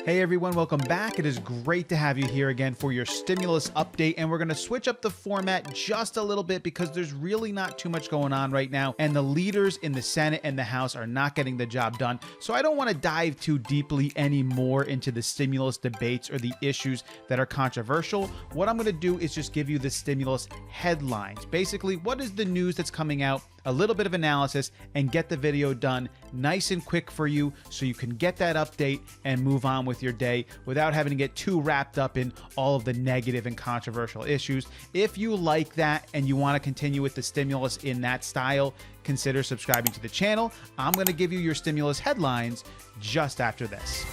Hey everyone, welcome back. It is great to have you here again for your stimulus update, and we're going to switch up the format just a little bit because there's really not too much going on right now, and the leaders in the Senate and the House are not getting the job done. So I don't want to dive too deeply anymore into the stimulus debates or the issues that are controversial. What I'm going to do is just give you the stimulus headlines. Basically, what is the news that's coming out, a little bit of analysis, and get the video done nice and quick for you so you can get that update and move on with your day without having to get too wrapped up in all of the negative and controversial issues. If you like that and you want to continue with the stimulus in that style, consider subscribing to the channel. I'm going to give you your stimulus headlines just after this.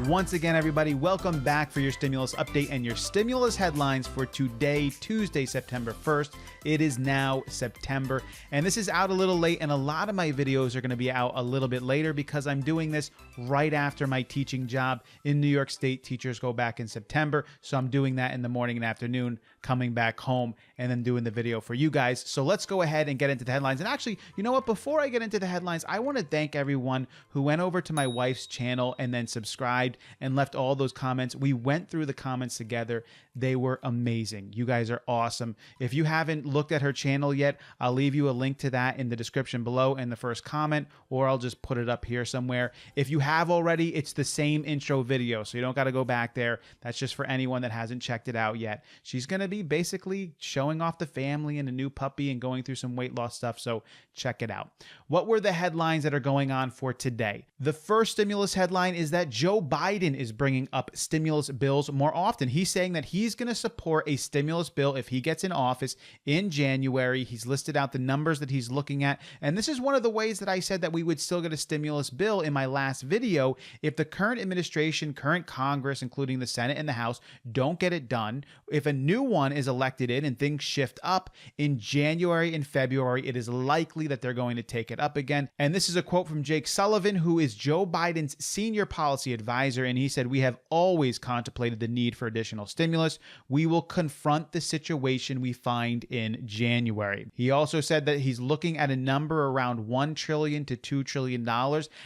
Once again, everybody, welcome back for your stimulus update and your stimulus headlines for today, Tuesday, September 1st. It is now September, and this is out a little late, and a lot of my videos are going to be out a little bit later because I'm doing this right after my teaching job in New York State. Teachers go back in September, so I'm doing that in the morning and afternoon, coming back home, and then doing the video for you guys. So let's go ahead and get into the headlines. And actually, you know what? Before I get into the headlines, I want to thank everyone who went over to my wife's channel and then subscribed and left all those comments. We went through the comments together. They were amazing. You guys are awesome. If you haven't looked at her channel yet, I'll leave you a link to that in the description below in the first comment, or I'll just put it up here somewhere. If you have already, it's the same intro video, so you don't got to go back there. That's just for anyone that hasn't checked it out yet. She's going to be basically showing off the family and a new puppy and going through some weight loss stuff, so check it out. What were the headlines that are going on for today? The first stimulus headline is that Joe Biden is bringing up stimulus bills more often. He's saying that he's going to support a stimulus bill if he gets in office in January. He's listed out the numbers that he's looking at, and this is one of the ways that I said that we would still get a stimulus bill in my last video if the current administration, current Congress, including the Senate and the House, don't get it done. If a new one is elected in and things shift up in January and February, it is likely that they're going to take it up again. And this is a quote from Jake Sullivan, who is Joe Biden's senior policy advisor, and he said, "We have always contemplated the need for additional stimulus. We will confront the situation we find in January." He also said that he's looking at a number around $1 trillion to $2 trillion.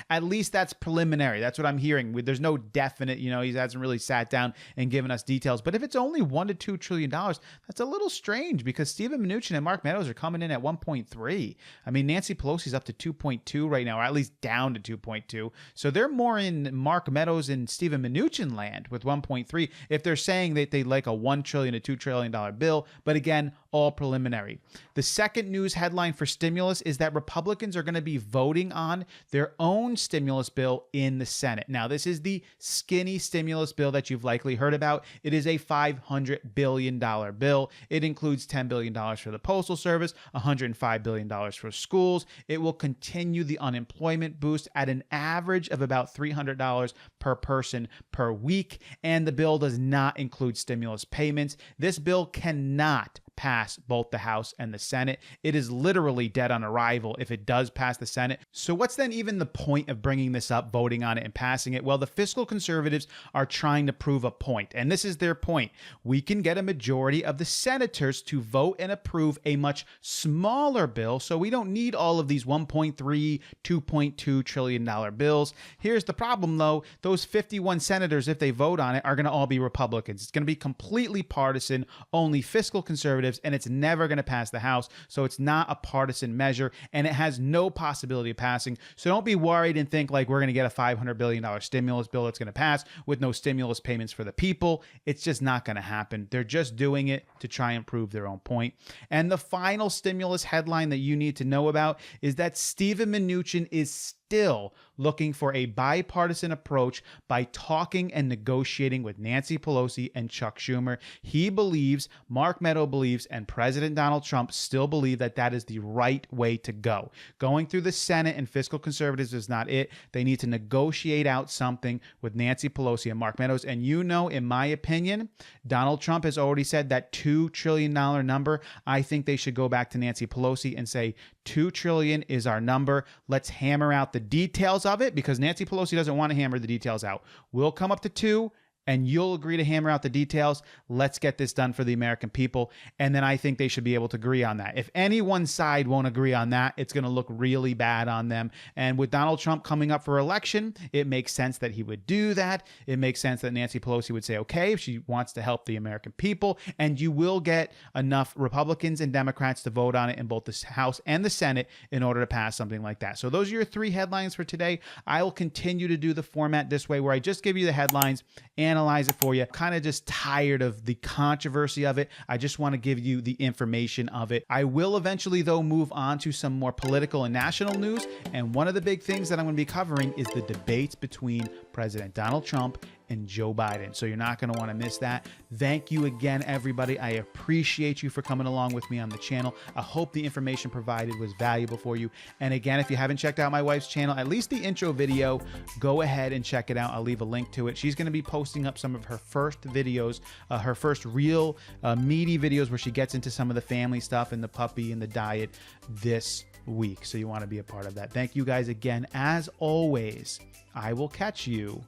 At least that's preliminary. That's what I'm hearing. There's no definite, he hasn't really sat down and given us details. But if it's only $1 to $2 trillion, that's a little strange because Steven Mnuchin and Mark Meadows are coming in at 1.3. I mean, Nancy Pelosi's up to 2.2 right now, or at least down to 2.2. So they're more in Mark Meadows and Steven Mnuchin land with 1.3 if they're saying that they like a $1 trillion to $2 trillion bill. But again, all preliminary. The second news headline for stimulus is that Republicans are going to be voting on their own stimulus bill in the Senate. Now, this is the skinny stimulus bill that you've likely heard about. It is a $500 billion bill. It includes $10 billion for the Postal Service, $105 billion for schools. It will continue the unemployment boost at an average of about $300 per person per week. And the bill does not include stimulus payments. This bill cannot pass both the House and the Senate. It is literally dead on arrival if it does pass the Senate. So what's then even the point of bringing this up, voting on it, and passing it? Well, the fiscal conservatives are trying to prove a point, and this is their point. We can get a majority of the senators to vote and approve a much smaller bill, so we don't need all of these $1.3, $2.2 trillion bills. Here's the problem, though. Those 51 senators, if they vote on it, are going to all be Republicans. It's going to be completely partisan, only fiscal conservatives, and it's never going to pass the House, so it's not a partisan measure, and it has no possibility of passing. So don't be worried and think like we're going to get a $500 billion stimulus bill that's going to pass with no stimulus payments for the people. It's just not going to happen. They're just doing it to try and prove their own point. And the final stimulus headline that you need to know about is that Steven Mnuchin is still looking for a bipartisan approach by talking and negotiating with Nancy Pelosi and Chuck Schumer. He believes, Mark Meadows believes, and President Donald Trump still believe that that is the right way to go. Going through the Senate and fiscal conservatives is not it. They need to negotiate out something with Nancy Pelosi and Mark Meadows. And in my opinion, Donald Trump has already said that $2 trillion number. I think they should go back to Nancy Pelosi and say, $2 trillion is our number. Let's hammer out the details of it, because Nancy Pelosi doesn't want to hammer the details out. We'll come up to 2, and you'll agree to hammer out the details. Let's get this done for the American people. And then I think they should be able to agree on that. If any one side won't agree on that, it's going to look really bad on them. And with Donald Trump coming up for election, it makes sense that he would do that. It makes sense that Nancy Pelosi would say, okay, if she wants to help the American people, and you will get enough Republicans and Democrats to vote on it in both the House and the Senate in order to pass something like that. So those are your 3 headlines for today. I will continue to do the format this way, where I just give you the headlines, analyze it for you. Kind of just tired of the controversy of it. I just want to give you the information of it. I will eventually, though, move on to some more political and national news. And one of the big things that I'm going to be covering is the debates between President Donald Trump and Joe Biden. So you're not going to want to miss that. Thank you again, everybody. I appreciate you for coming along with me on the channel. I hope the information provided was valuable for you. And again, if you haven't checked out my wife's channel, at least the intro video, go ahead and check it out. I'll leave a link to it. She's going to be posting up some of her first videos, her first real meaty videos where she gets into some of the family stuff and the puppy and the diet this week. So you want to be a part of that. Thank you guys again. As always, I will catch you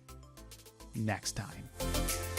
next time.